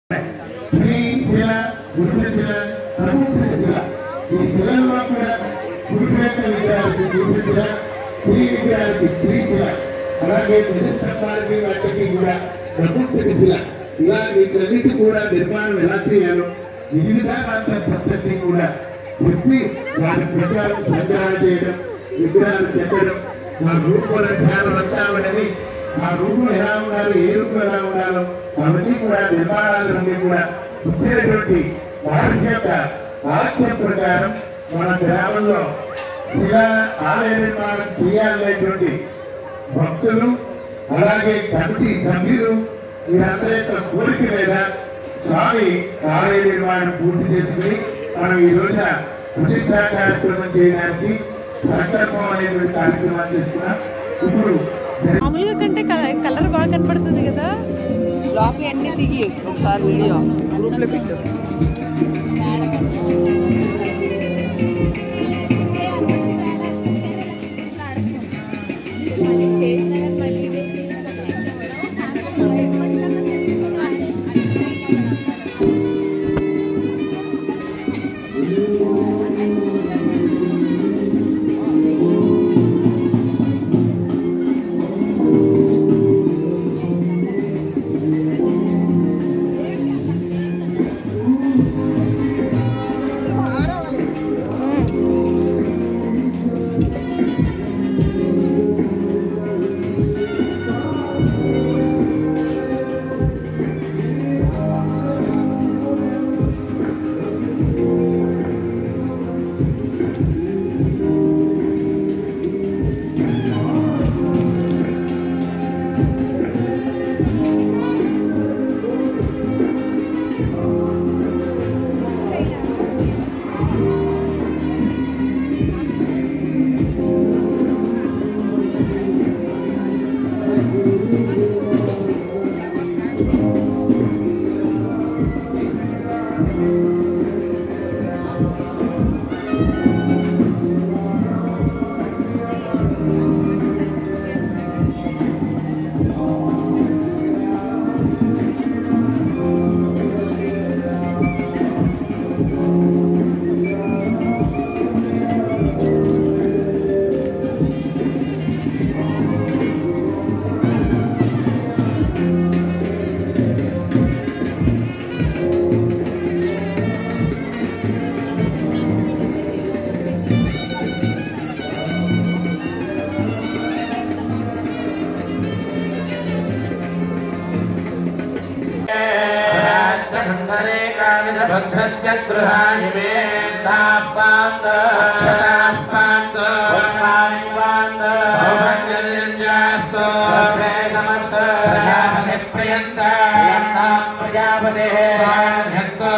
శ్రీశిల గురుశిల ప్రభుశిల ఈ శిలలో కూడా గురుపేట విగ్రహానికి గురుశిల శ్రీ విగ్రహానికి శ్రీశిల అలాగే ప్రతిష్టంభానికి వాటికి కూడా ప్రభుశిల ఇలా వీటన్నిటి కూడా నిర్మాణం ఎలా చేయాలో విధి విధానాంత పద్ధతి కూడా చెప్పి దాని ప్రకారం సంగ్రహణ చేయడం విగ్రహాలు చెక్కడం ఆ రూపంలో ధ్యానం వస్తామనేది ఆ రూపం ఎలా ఉండాలి ఏ రూపం ఎలా ఉండాలో అవన్నీ కూడా నిర్మాణాలన్నీ కూడా ఇచ్చినటువంటి వారి యొక్క వాక్యం ప్రకారం మన గ్రామంలో శిలా ఆలయ నిర్మాణం చేయాలనేటువంటి భక్తులు అలాగే కమిటీ సభ్యులు వీరందరి యొక్క కోరిక మీద స్వామి ఆలయ నిర్మాణం పూర్తి చేసుకుని మనం ఈ రోజున ప్రతిష్ఠా కార్యక్రమం చేయడానికి సంకల్పం అనేటువంటి కార్యక్రమాలు చేస్తున్నాం. ఇప్పుడు మామూలుగా కంటే కలర్ బాగా కనపడుతుంది కదా. బ్లాక్ అన్ని దిగి ఒకసారి వీడియో గ్రూప్ లో పెట్టు. भद्रजगृहाणि मे तापान्त क्षतापान्त वस्मानिपान्त सौभन्यल्यञ्जास्तो सर्वे समस्त प्रजापतिप्रियन्त यन्नां प्रजापतेः स्वान्यक्तो